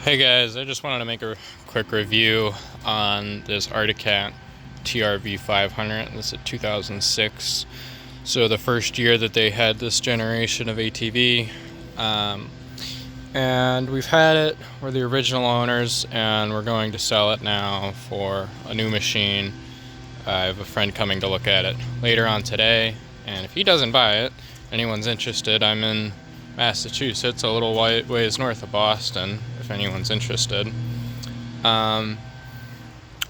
Hey guys, I just wanted to make a quick review on this Articat TRV 500. This is 2006, so the first year that they had this generation of ATV. And we've had it, we're the original owners, and we're going to sell it now for a new machine. I have a friend coming to look at it later on today, and if he doesn't buy it, anyone's interested, I'm in Massachusetts, a little ways north of Boston, if anyone's interested. I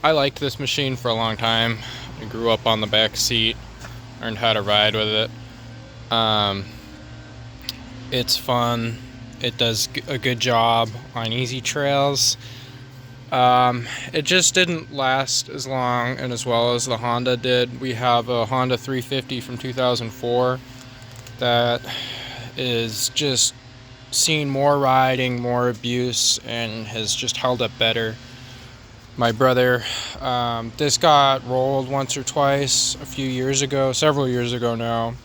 liked this machine for a long time. I grew up on the back seat, learned how to ride with it. It's fun. It does a good job on easy trails. It just didn't last as long and as well as the Honda did. We have a Honda 350 from 2004 that is just seen more riding, more abuse, and has just held up better. My brother, this got rolled once or twice a few years ago, several years ago now,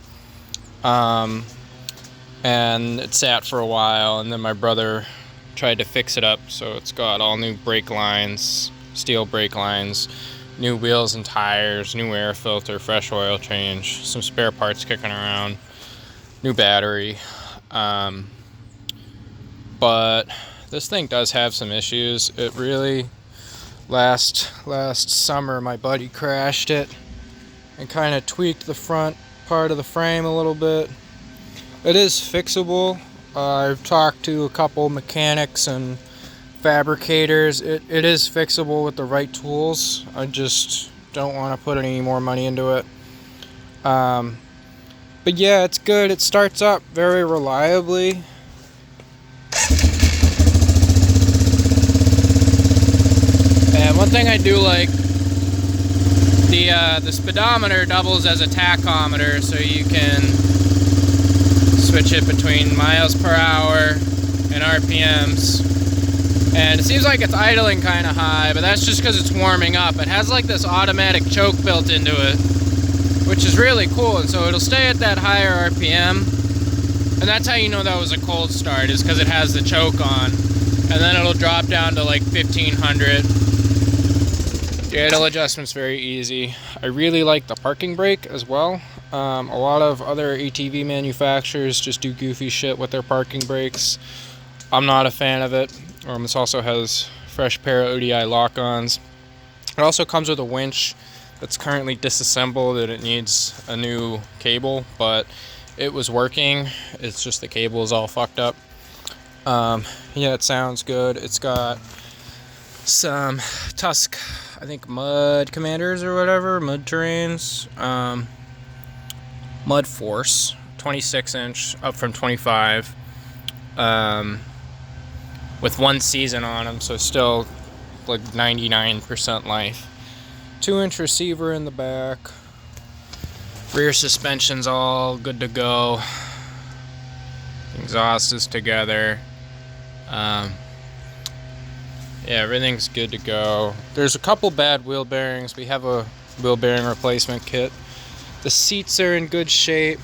and it sat for a while, and then my brother tried to fix it up, so it's got all new brake lines, steel brake lines, new wheels and tires, new air filter, fresh oil change, some spare parts kicking around, new battery. But this thing does have some issues. It really, last summer, my buddy crashed it and kind of tweaked the front part of the frame a little bit. It is fixable. I've talked to a couple mechanics and fabricators. It is fixable with the right tools. I just don't want to put any more money into it. But yeah, it's good. It starts up very reliably. And one thing I do like, the speedometer doubles as a tachometer, so you can switch it between miles per hour and RPMs. And it seems like it's idling kind of high, but that's just because it's warming up. It has like this automatic choke built into it, which is really cool, and so it'll stay at that higher RPM, and that's how you know that was a cold start, is because it has the choke on, and then it'll drop down to like 1500. The idle adjustment's very easy. I really like the parking brake as well. A lot of other ATV manufacturers just do goofy shit with their parking brakes. I'm not a fan of it. This also has fresh pair of ODI lock-ons. It also comes with a winch that's currently disassembled and it needs a new cable, but it was working. It's just the cable is all fucked up. Yeah, it sounds good. It's got some Tusk, I think, mud commanders or whatever, mud terrains, mud force, 26-inch up from 25, with one season on them, so still like 99% life. 2-inch receiver in the back. Rear suspension's all good to go. Exhaust is together. Yeah, everything's good to go. There's a couple bad wheel bearings. We have a wheel bearing replacement kit. The seats are in good shape.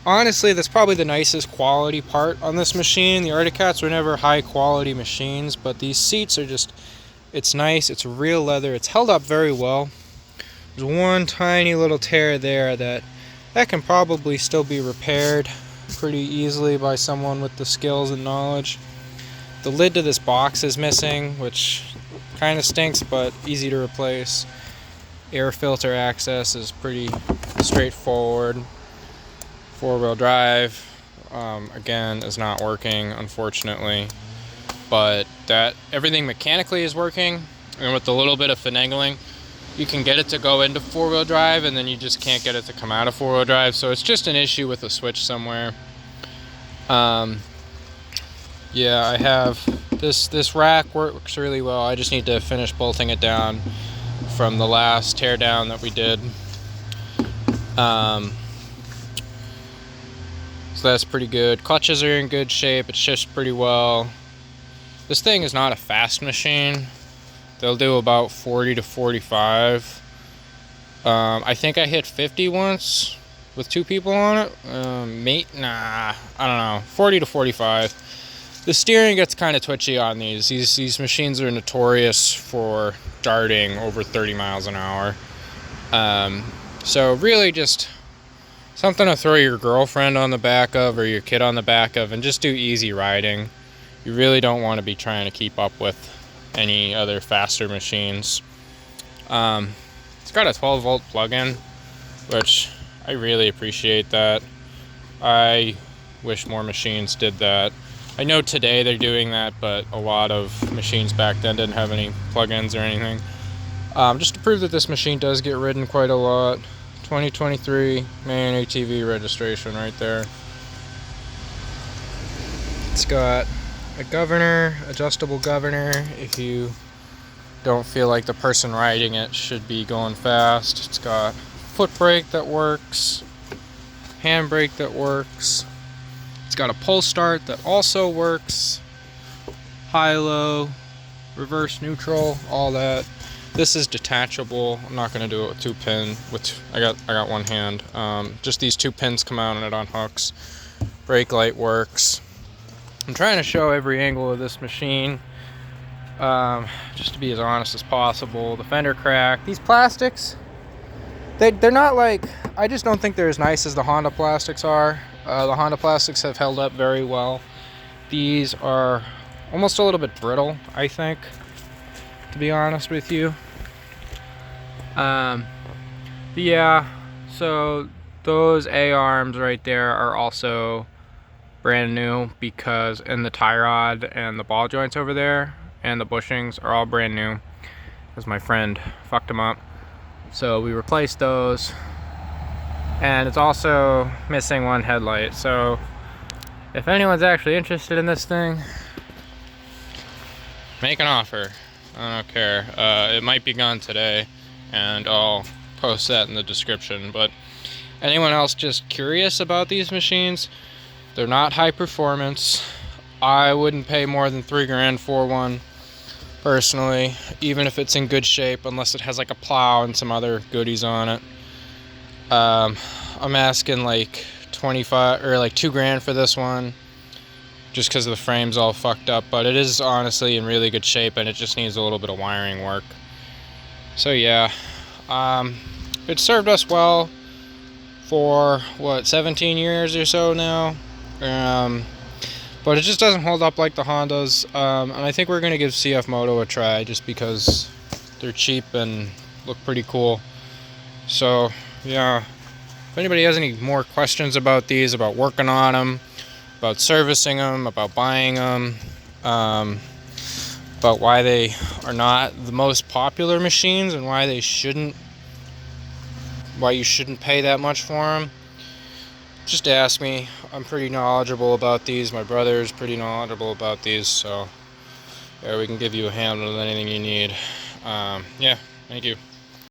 Honestly, that's probably the nicest quality part on this machine. The Articats were never high quality machines, but these seats are just, it's nice. It's real leather. It's held up very well. There's one tiny little tear there that can probably still be repaired pretty easily by someone with the skills and knowledge. The lid to this box is missing, which kind of stinks, but easy to replace. Air filter access is pretty straightforward. 4-wheel drive, again, is not working, unfortunately. But everything mechanically is working, and with a little bit of finagling, you can get it to go into 4-wheel drive, and then you just can't get it to come out of 4-wheel drive. So it's just an issue with a switch somewhere. Yeah, I have this rack works really well. I just need to finish bolting it down from the last tear down that we did. So that's pretty good. Clutches are in good shape. It shifts pretty well. This thing is not a fast machine. They'll do about 40 to 45. I think I hit 50 once with 2 people on it. I don't know. 40 to 45. The steering gets kind of twitchy on these. These machines are notorious for darting over 30 miles an hour. So really just something to throw your girlfriend on the back of or your kid on the back of and just do easy riding. You really don't want to be trying to keep up with any other faster machines. It's got a 12-volt plug-in, which I really appreciate that. I wish more machines did that. I know today they're doing that, but a lot of machines back then didn't have any plug-ins or anything. Just to prove that this machine does get ridden quite a lot. 2023 main ATV registration right there. It's got a governor, adjustable governor if you don't feel like the person riding it should be going fast. It's got foot brake that works, hand brake that works. It's got a pull start that also works, high-low, reverse neutral, all that. This is detachable. I'm not going to do it with 2-pin. I got one hand. Just these 2 pins come out and it unhooks. Brake light works. I'm trying to show every angle of this machine, just to be as honest as possible. The fender crack. These plastics, they're not like, I just don't think they're as nice as the Honda plastics are. The Honda plastics have held up very well. These are almost a little bit brittle, I think, to be honest with you. Yeah, so those A-arms right there are also brand new because, and the tie rod and the ball joints over there and the bushings are all brand new because my friend fucked them up. So we replaced those. And it's also missing one headlight. So if anyone's actually interested in this thing, make an offer. I don't care. It might be gone today, and I'll post that in the description. But anyone else just curious about these machines, they're not high performance. I wouldn't pay more than $3,000 for one personally, even if it's in good shape, unless it has like a plow and some other goodies on it. I'm asking like 25 or like $2,000 for this one, just because the frame's all fucked up, but it is honestly in really good shape and it just needs a little bit of wiring work. So yeah, it served us well for what, 17 years or so now, but it just doesn't hold up like the Hondas, and I think we're gonna give CF Moto a try just because they're cheap and look pretty cool. So yeah, if anybody has any more questions about these, about working on them, about servicing them, about buying them, about why they are not the most popular machines and why you shouldn't pay that much for them, just ask me. I'm pretty knowledgeable about these. My brother is pretty knowledgeable about these, so yeah, we can give you a hand with anything you need. Yeah, thank you.